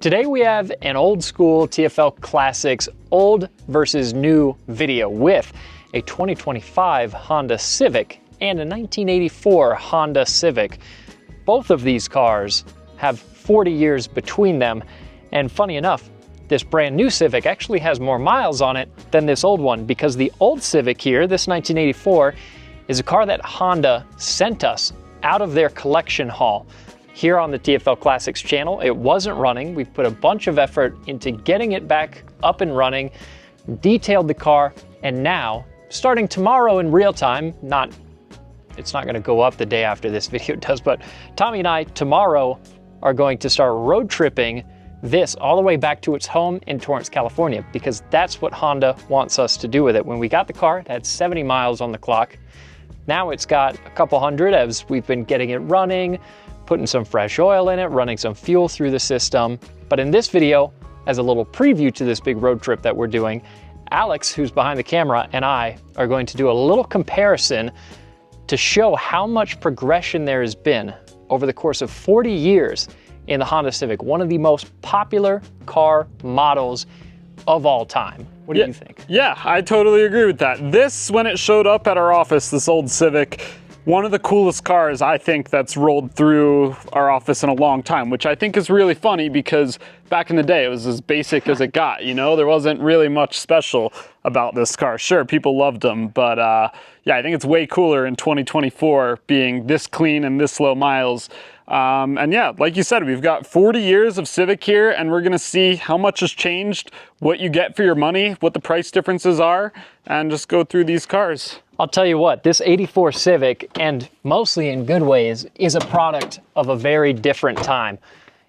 Today we have an old school TFL Classics old versus new video with a 2025 Honda Civic and a 1984 Honda Civic. Both of these cars have 40 years between them, and funny enough, this brand new Civic actually has more miles on it than this old one, because the old Civic here, this 1984, is a car that Honda sent us out of their collection haul. Here on the TFL Classics channel, it wasn't running. We've put a bunch of effort into getting it back up and running, detailed the car, and now, starting tomorrow in real time, it's not gonna go up the day after this video does, but Tommy and I tomorrow are going to start road tripping this all the way back to its home in Torrance, California, because that's what Honda wants us to do with it. When we got the car, it had 70 miles on the clock. Now it's got a couple hundred as we've been getting it running, putting some fresh oil in it, running some fuel through the system. But in this video, as a little preview to this big road trip that we're doing, Alex, who's behind the camera, and I are going to do a little comparison to show how much progression there has been over the course of 40 years in the Honda Civic, one of the most popular car models of all time. What do you think? Yeah, I totally agree with that. This, when it showed up at our office, this old Civic, one of the coolest cars I think that's rolled through our office in a long time, which I think is really funny because back in the day it was as basic as it got, you know? There wasn't really much special about this car. Sure, people loved them, but yeah, I think it's way cooler in 2024 being this clean and this low miles. And yeah, like you said, we've got 40 years of Civic here, and we're gonna see how much has changed, what you get for your money, what the price differences are, and just go through these cars. I'll tell you what, this 84 Civic, and mostly in good ways, is a product of a very different time.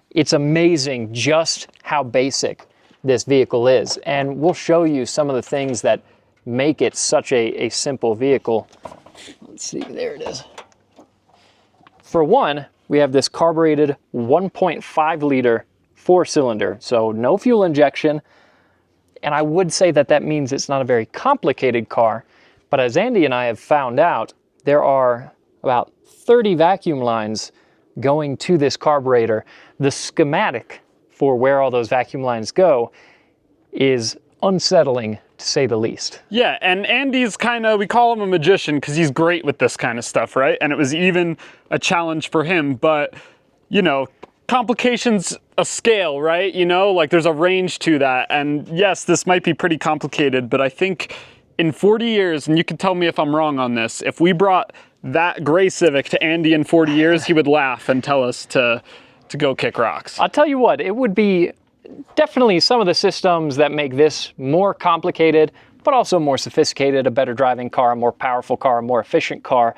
It's amazing just how basic this vehicle is, and we'll show you some of the things that make it such a simple vehicle. Let's see, there it is. For one, we have this carbureted 1.5 liter 4-cylinder, so no fuel injection, and I would say that that means it's not a very complicated car. But as Andy and I have found out, there are about 30 vacuum lines going to this carburetor. The schematic for where all those vacuum lines go is unsettling, to say the least. Yeah, and Andy's we call him a magician because he's great with this kind of stuff, right? And it was even a challenge for him, but you know, complication's a scale, right? You know, like there's a range to that. And yes, this might be pretty complicated, but I think in 40 years, and you can tell me if I'm wrong on this, if we brought that gray Civic to Andy in 40 years, he would laugh and tell us to go kick rocks. I'll tell you what, it would be definitely some of the systems that make this more complicated, but also more sophisticated, a better driving car, a more powerful car, a more efficient car.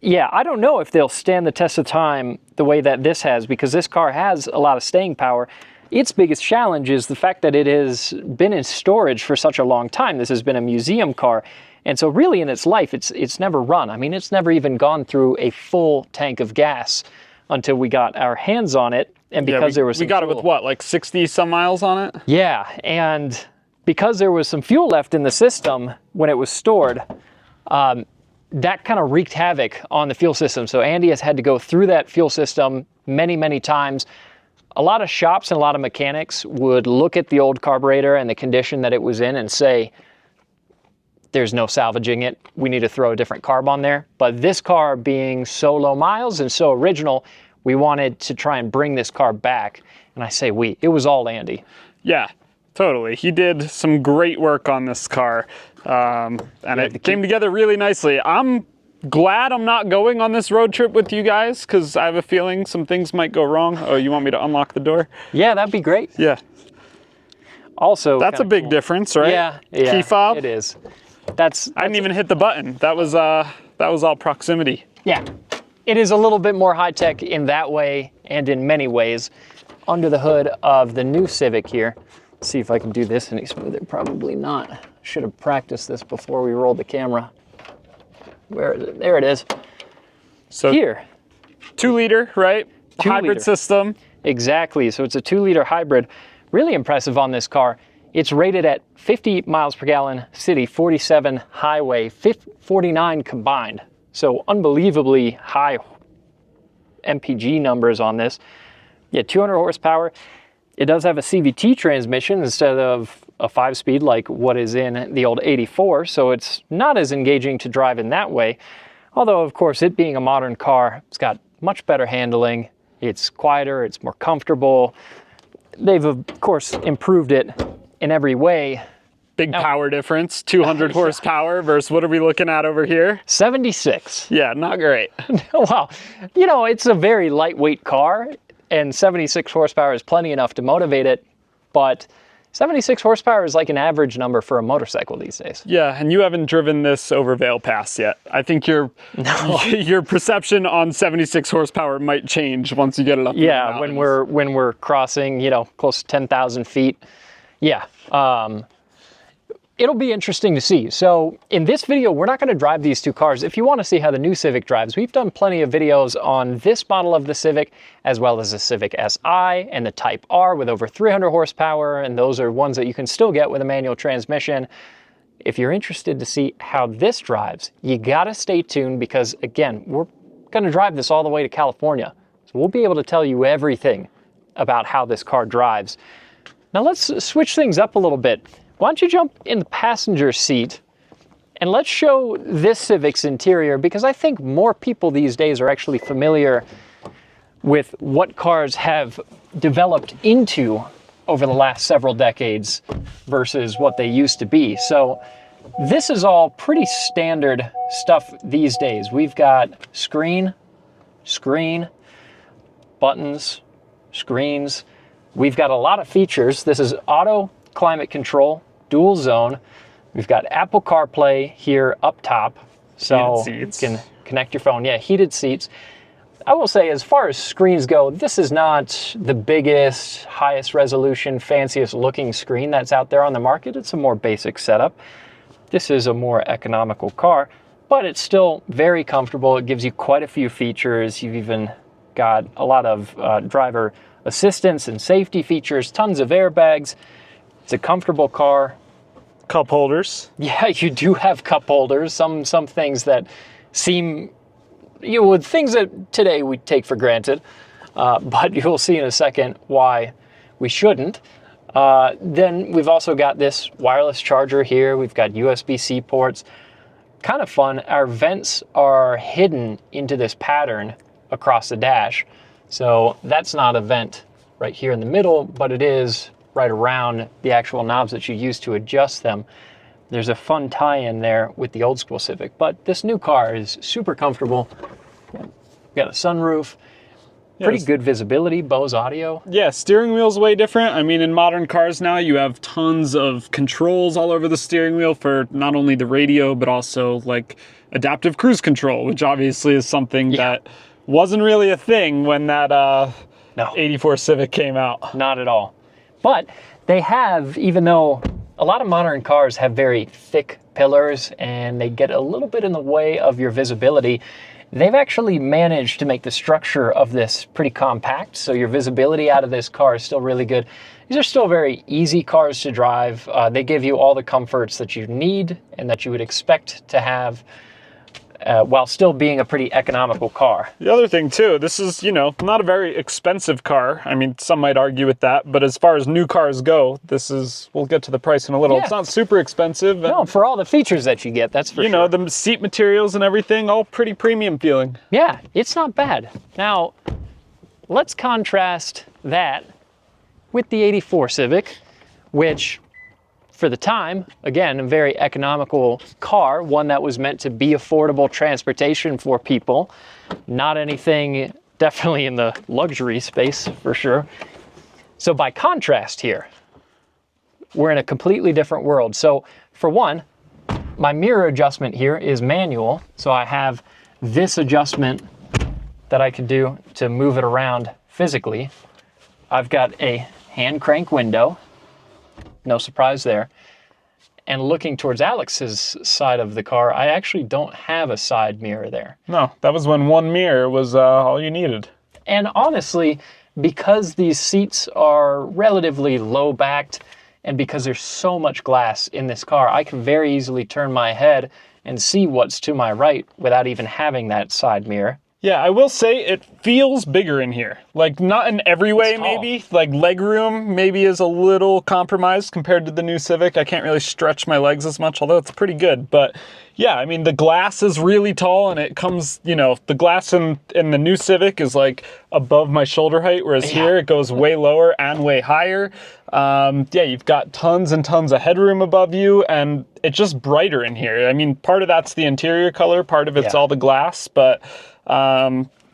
Yeah, I don't know if they'll stand the test of time the way that this has, because this car has a lot of staying power. Its biggest challenge is the fact that it has been in storage for such a long time. This has been a museum car. And so really in its life, it's never run. I mean, it's never even gone through a full tank of gas until we got our hands on it. And because there was some we got fuel. it with what, like 60 some miles on it? Yeah, and because there was some fuel left in the system when it was stored, that kind of wreaked havoc on the fuel system. So Andy has had to go through that fuel system many, many times. A lot of shops and a lot of mechanics would look at the old carburetor and the condition that it was in and say, there's no salvaging it. We need to throw a different carb on there. But this car being so low miles and so original, we wanted to try and bring this car back. And I say we, it was all Andy. Yeah, totally. He did some great work on this car. And it came together really nicely. I'm glad I'm not going on this road trip with you guys because I have a feeling some things might go wrong. Oh, you want me to unlock the door? Yeah, that'd be great. Yeah. Also, that's a big difference, right? Yeah, Key fob? It is. I didn't even hit the button. That was all proximity. Yeah, it is a little bit more high tech in that way and in many ways. Under the hood of the new Civic here. Let's see if I can do this any smoother. Probably not. Should have practiced this before we rolled the camera. Where is it? There it is. So here. 2 liter, right? 2 hybrid liter. system. Exactly. So it's a 2 liter hybrid. Really impressive on this car. It's rated at 50 miles per gallon city, 47 highway, 49 combined. So unbelievably high MPG numbers on this. Yeah, 200 horsepower. It does have a CVT transmission instead of a 5-speed like what is in the old 84, so it's not as engaging to drive in that way. Although, of course, it being a modern car, it's got much better handling, it's quieter, it's more comfortable. They've, of course, improved it in every way. Big power difference, 200 horsepower versus what are we looking at over here? 76. Yeah, not great. Well, you know, it's a very lightweight car, and 76 horsepower is plenty enough to motivate it, but 76 horsepower is like an average number for a motorcycle these days. Yeah, and you haven't driven this over Vale Pass yet. I think your perception on 76 horsepower might change once you get it up. Yeah, when we're crossing, you know, close to 10,000 feet. Yeah. It'll be interesting to see. So in this video, we're not going to drive these two cars. If you want to see how the new Civic drives, we've done plenty of videos on this model of the Civic, as well as the Civic Si and the Type R with over 300 horsepower, and those are ones that you can still get with a manual transmission. If you're interested to see how this drives, you got to stay tuned because, again, we're going to drive this all the way to California. So we'll be able to tell you everything about how this car drives. Now let's switch things up a little bit. Why don't you jump in the passenger seat and let's show this Civic's interior, because I think more people these days are actually familiar with what cars have developed into over the last several decades versus what they used to be. So this is all pretty standard stuff these days. We've got screen, buttons, screens. We've got a lot of features. This is auto climate control, dual zone. We've got Apple CarPlay here up top, so you can connect your phone. Yeah, heated seats. I will say, as far as screens go, this is not the biggest, highest resolution, fanciest looking screen that's out there on the market. It's a more basic setup. This is a more economical car, but it's still very comfortable. It gives you quite a few features. You've even got a lot of driver assistance and safety features, tons of airbags. It's a comfortable car. Cup holders. Yeah, you do have cup holders. Some things that seem, you know, things that today we take for granted, but you'll see in a second why we shouldn't. Then we've also got this wireless charger here. We've got USB-C ports. Kind of fun. Our vents are hidden into this pattern across the dash. So that's not a vent right here in the middle, but it is right around the actual knobs that you use to adjust them. There's a fun tie-in there with the old school Civic, but this new car is super comfortable. We've got a sunroof, pretty good visibility, Bose audio. Yeah, steering wheel's way different. I mean, in modern cars now, you have tons of controls all over the steering wheel for not only the radio, but also like adaptive cruise control, which obviously is something that wasn't really a thing when that 84 Civic came out. Not at all. But they have, even though a lot of modern cars have very thick pillars and they get a little bit in the way of your visibility, they've actually managed to make the structure of this pretty compact, so your visibility out of this car is still really good. These are still very easy cars to drive. They give you all the comforts that you need and that you would expect to have, while still being a pretty economical car. The other thing too, this is, you know, not a very expensive car. I mean, some might argue with that, but as far as new cars go, this is, we'll get to the price in a little. Yeah. It's not super expensive. No, for all the features that you get, that's for sure. You know, the seat materials and everything, all pretty premium feeling. Yeah, it's not bad. Now, let's contrast that with the 84 Civic, which, for the time, again, a very economical car, one that was meant to be affordable transportation for people. Not anything, definitely in the luxury space, for sure. So by contrast here, we're in a completely different world. So for one, my mirror adjustment here is manual. So I have this adjustment that I can do to move it around physically. I've got a hand crank window. No surprise there. And looking towards Alex's side of the car, I actually don't have a side mirror there. No, that was when one mirror was all you needed. And honestly, because these seats are relatively low backed and because there's so much glass in this car, I can very easily turn my head and see what's to my right without even having that side mirror. Yeah, I will say it feels bigger in here. Like, not in every way, maybe. Like, legroom maybe is a little compromised compared to the new Civic. I can't really stretch my legs as much, although it's pretty good. But yeah, I mean, the glass is really tall, and it comes, you know, the glass in the new Civic is like above my shoulder height, whereas here it goes way lower and way higher. Yeah, you've got tons and tons of headroom above you, and it's just brighter in here. I mean, part of that's the interior color, part of it's all the glass, but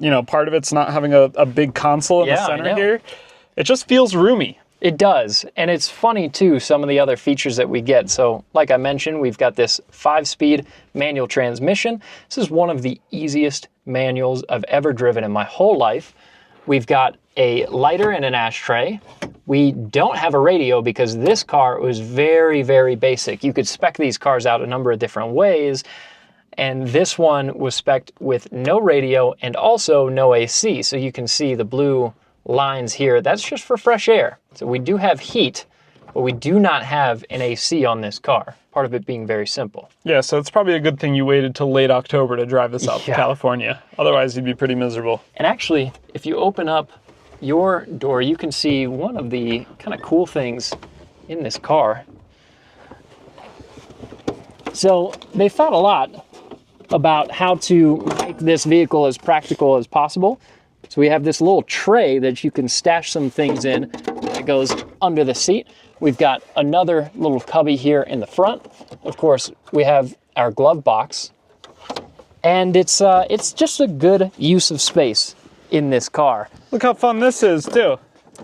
you know, part of it's not having a big console in the center here. It just feels roomy. It does, and it's funny too, some of the other features that we get. So, like I mentioned, we've got this 5-speed manual transmission. This is one of the easiest manuals I've ever driven in my whole life. We've got a lighter and an ashtray. We don't have a radio because this car was very, very basic. You could spec these cars out a number of different ways, and this one was spec'd with no radio and also no AC. So you can see the blue lines here. That's just for fresh air. So we do have heat, but we do not have an AC on this car. Part of it being very simple. Yeah, so it's probably a good thing you waited till late October to drive this out to California. Otherwise, you'd be pretty miserable. And actually, if you open up your door, you can see one of the kind of cool things in this car. So they thought a lot about how to make this vehicle as practical as possible. So we have this little tray that you can stash some things in that goes under the seat. We've got another little cubby here in the front. Of course, we have our glove box. And it's just a good use of space in this car. Look how fun this is, too.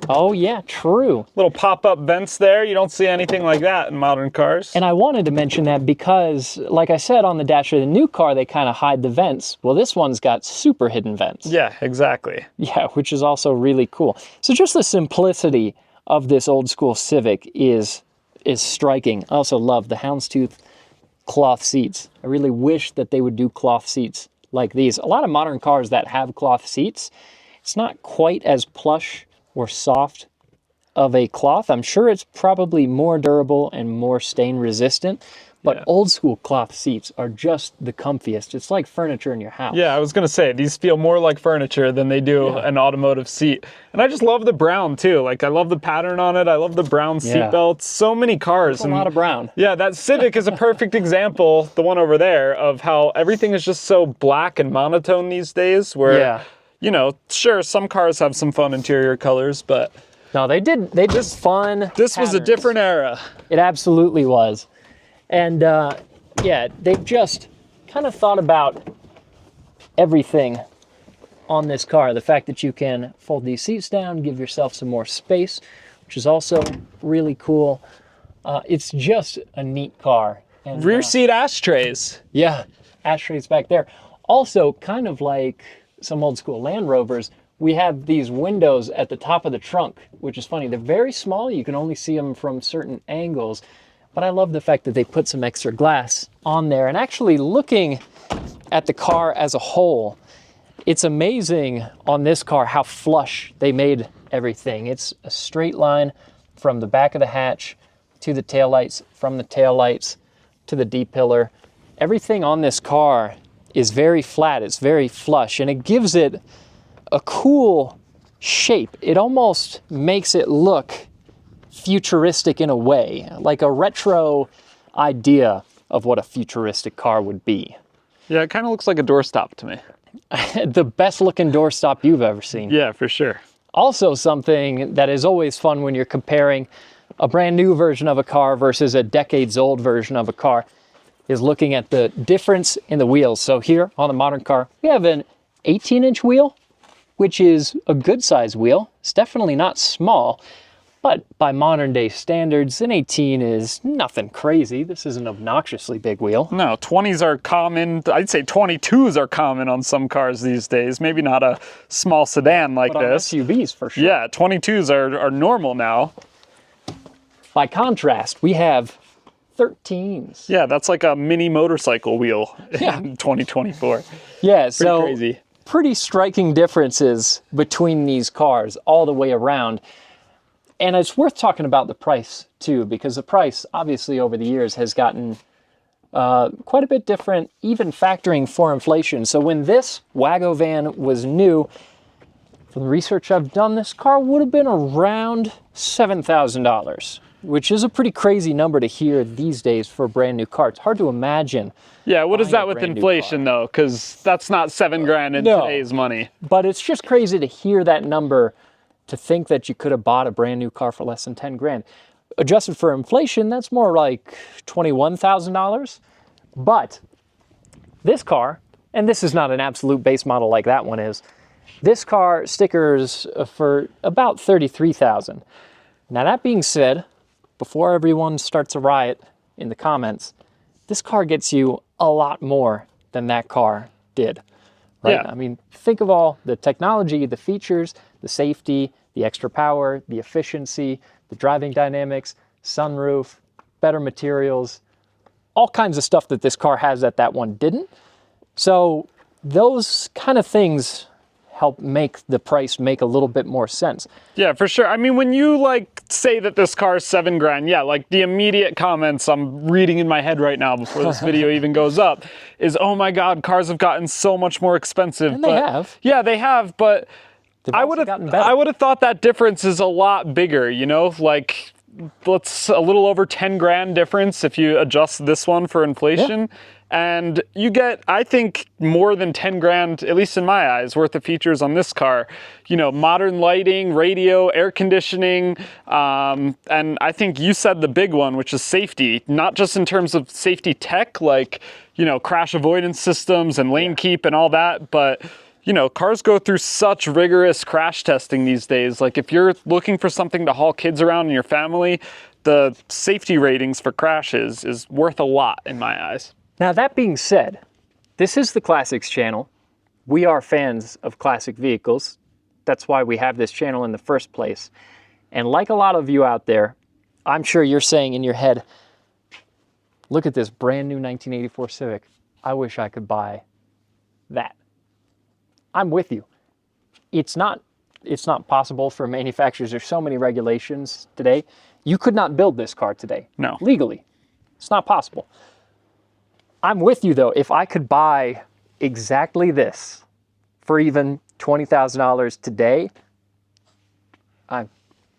Oh yeah, true. Little pop-up vents there. You don't see anything like that in modern cars. And I wanted to mention that because, like I said, on the dash of the new car, they kind of hide the vents. Well, this one's got super hidden vents. Yeah, exactly. Yeah, which is also really cool. So just the simplicity of this old school Civic is striking. I also love the houndstooth cloth seats. I really wish that they would do cloth seats like these. A lot of modern cars that have cloth seats, it's not quite as plush or soft of a cloth. I'm sure it's probably more durable and more stain resistant, but old school cloth seats are just the comfiest. It's like furniture in your house. Yeah, I was gonna say, these feel more like furniture than they do an automotive seat. And I just love the brown too. Like, I love the pattern on it. I love the brown seat belts. So many cars. That's a lot of brown. Yeah, that Civic is a perfect example, the one over there, of how everything is just so black and monotone these days, where you know, sure, some cars have some fun interior colors, but no, they did fun. This was a different era. It absolutely was. And yeah, they've just kind of thought about everything on this car. The fact that you can fold these seats down, give yourself some more space, which is also really cool. It's just a neat car. And, rear seat ashtrays. Yeah, ashtrays back there. Also, kind of like some old school Land Rovers, we have these windows at the top of the trunk, which is funny. They're very small. You can only see them from certain angles. But I love the fact that they put some extra glass on there. And actually looking at the car as a whole, it's amazing on this car how flush they made everything. It's a straight line from the back of the hatch to the taillights, from the taillights to the D-pillar. Everything on this car is very flat, it's very flush, and it gives it a cool shape. It almost makes it look futuristic in a way, like a retro idea of what a futuristic car would be. Yeah, it kind of looks like a doorstop to me. The best looking doorstop you've ever seen. Yeah, for sure. Also something that is always fun when you're comparing a brand new version of a car versus a decades old version of a car is looking at the difference in the wheels. So here on the modern car, we have an 18-inch wheel, which is a good size wheel. It's definitely not small, but by modern day standards, an 18 is nothing crazy. This is an obnoxiously big wheel. No, 20s are common. I'd say 22s are common on some cars these days. Maybe not a small sedan like but this. On SUVs for sure. Yeah, 22s are normal now. By contrast, we have 13s. Yeah, that's like a mini motorcycle wheel in 2024. Yeah, so crazy. Pretty striking differences between these cars all the way around. And it's worth talking about the price too, because the price obviously over the years has gotten quite a bit different, even factoring for inflation. So when this Wago van was new, from the research I've done, this car would have been around $7,000, which is a pretty crazy number to hear these days for a brand new car. It's hard to imagine. Yeah, what is that with inflation though? Because that's not $7,000 in today's money. But it's just crazy to hear that number, to think that you could have bought a brand new car for less than 10 grand. Adjusted for inflation, that's more like $21,000. But this car, and this is not an absolute base model like that one is, this car stickers for about $33,000. Now that being said, before everyone starts a riot in the comments, this car gets you a lot more than that car did, right? Yeah. I mean, think of all the technology, the features, the safety, the extra power, the efficiency, the driving dynamics, sunroof, better materials, all kinds of stuff that this car has that that one didn't. So those kind of things help make the price make a little bit more sense. Yeah, for sure. I mean, when you like say that this car is $7,000, yeah, like the immediate comments I'm reading in my head right now before this video even goes up is, oh my God, cars have gotten so much more expensive. And they have. Yeah, they have, but I would have thought that difference is a lot bigger, you know, like let's a little over 10 grand difference if you adjust this one for inflation. Yeah. And you get, I think, more than 10 grand, at least in my eyes, worth of features on this car. You know, modern lighting, radio, air conditioning, and I think you said the big one, which is safety, not just in terms of safety tech, like, you know, crash avoidance systems and lane keep and all that, but you know, cars go through such rigorous crash testing these days. Like if you're looking for something to haul kids around in your family, the safety ratings for crashes is worth a lot in my eyes. Now that being said, this is the Classics channel. We are fans of classic vehicles. That's why we have this channel in the first place. And like a lot of you out there, I'm sure you're saying in your head, look at this brand new 1984 Civic. I wish I could buy that. I'm with you. It's not possible for manufacturers. There's so many regulations today. You could not build this car today. No. Legally. It's not possible. I'm with you though. If I could buy exactly this for even $20,000 today,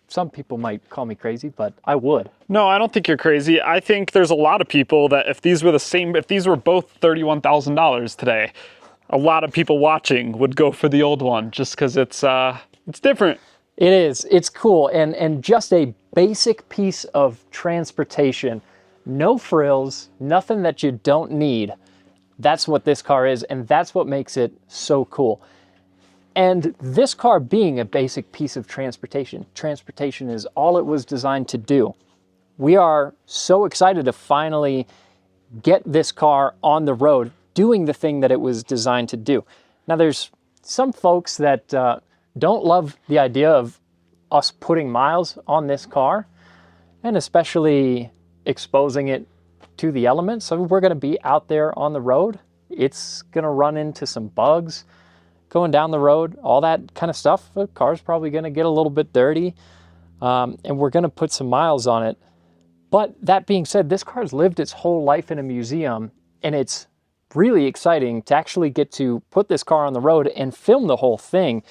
some people might call me crazy, but I would. No, I don't think you're crazy. I think there's a lot of people that if these were both $31,000 today, a lot of people watching would go for the old one just because it's different. It is. It's cool. And just a basic piece of transportation. No frills, nothing that you don't need. That's what this car is, and that's what makes it so cool. And this car being a basic piece of transportation is all it was designed to do. We are so excited to finally get this car on the road, doing the thing that it was designed to do. Now there's some folks that don't love the idea of us putting miles on this car, and especially exposing it to the elements. So we're going to be out there on the road. It's going to run into some bugs going down the road, all that kind of stuff. The car's probably going to get a little bit dirty, and we're going to put some miles on it. But that being said, this car's lived its whole life in a museum, and it's really exciting to actually get to put this car on the road and film the whole thing,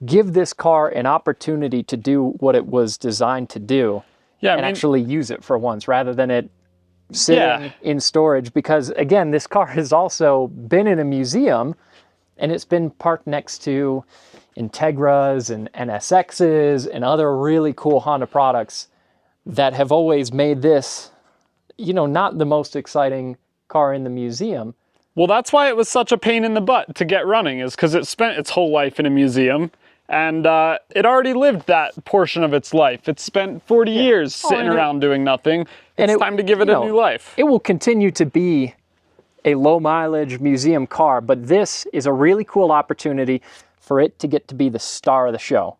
give this car an opportunity to do what it was designed to do. Yeah, and actually use it for once rather than it sitting in storage. Because again, this car has also been in a museum and it's been parked next to Integras and NSXs and other really cool Honda products that have always made this, you know, not the most exciting car in the museum. Well, that's why it was such a pain in the butt to get running, is because it spent its whole life in a museum. And it already lived that portion of its life. It spent 40 years sitting around doing nothing. It's time to give it a new life. It will continue to be a low mileage museum car, but this is a really cool opportunity for it to get to be the star of the show.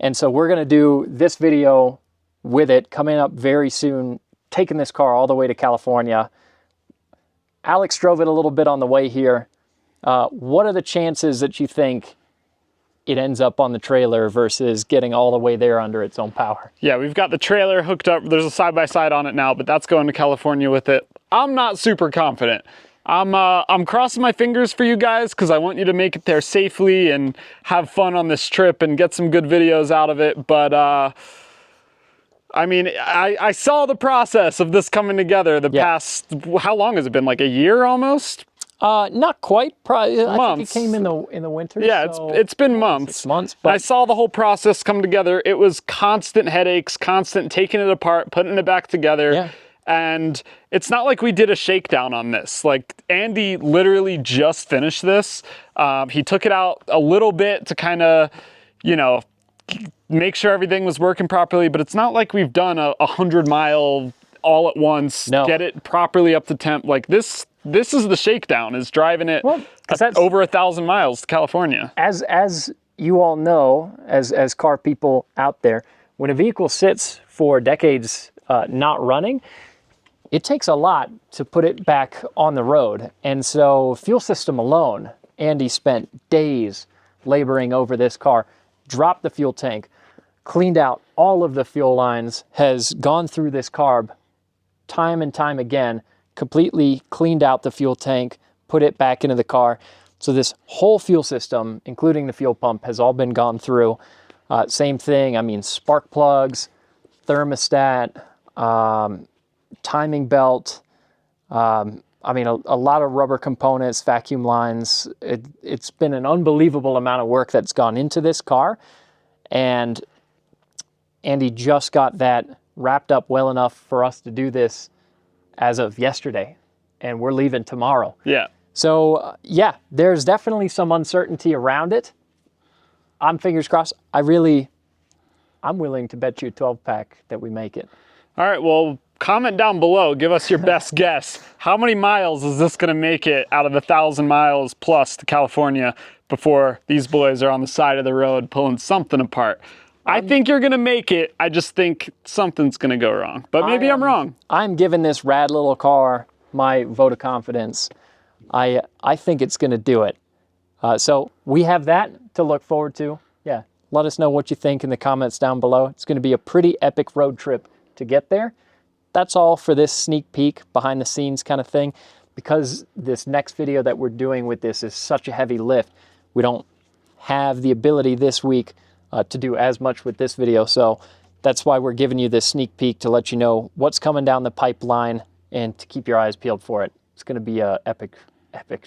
And so we're going to do this video with it coming up very soon, taking this car all the way to California. Alex drove it a little bit on the way here. What are the chances that you think it ends up on the trailer versus getting all the way there under its own power? Yeah, we've got the trailer hooked up. There's a side-by-side on it now, but that's going to California with it. I'm not super confident. I'm crossing my fingers for you guys because I want you to make it there safely and have fun on this trip and get some good videos out of it. But I mean, I saw the process of this coming together the past, how long has it been? Like a year almost? Not quite. Probably. Months. I think it came in the winter. Yeah, so it's been months. 6 months. But I saw the whole process come together. It was constant headaches, constant taking it apart, putting it back together. Yeah. And it's not like we did a shakedown on this. Like Andy literally just finished this. He took it out a little bit to kind of, you know, make sure everything was working properly. But it's not like we've done a 100-mile all at once, get it properly up to temp. Like this is the shakedown, is driving it over 1,000 miles to California. As you all know, as car people out there, when a vehicle sits for decades not running, it takes a lot to put it back on the road. And so fuel system alone, Andy spent days laboring over this car, dropped the fuel tank, cleaned out all of the fuel lines, has gone through this carb time and time again, completely cleaned out the fuel tank, put it back into the car. So this whole fuel system, including the fuel pump, has all been gone through. Same thing, I mean, spark plugs, thermostat, timing belt, I mean, a lot of rubber components, vacuum lines. It's been an unbelievable amount of work that's gone into this car. And Andy just got that wrapped up well enough for us to do this as of yesterday. And we're leaving tomorrow. Yeah. So, yeah, there's definitely some uncertainty around it. I'm fingers crossed. I'm willing to bet you a 12-pack that we make it. All right, well, comment down below. Give us your best guess. How many miles is this going to make it out of 1,000 miles plus to California before these boys are on the side of the road pulling something apart? I think you're going to make it. I just think something's going to go wrong. But maybe I'm wrong. I'm giving this rad little car my vote of confidence. I think it's going to do it. So we have that to look forward to. Yeah, let us know what you think in the comments down below. It's going to be a pretty epic road trip to get there. That's all for this sneak peek, behind the scenes kind of thing. Because this next video that we're doing with this is such a heavy lift, we don't have the ability this week to do as much with this video. So that's why we're giving you this sneak peek to let you know what's coming down the pipeline and to keep your eyes peeled for it. It's going to be an epic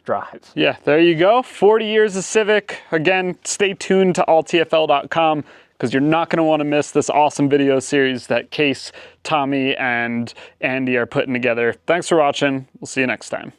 drive. Yeah, there you go. 40 years of Civic. Again, stay tuned to alltfl.com because you're not going to want to miss this awesome video series that Case, Tommy, and Andy are putting together. Thanks for watching. We'll see you next time.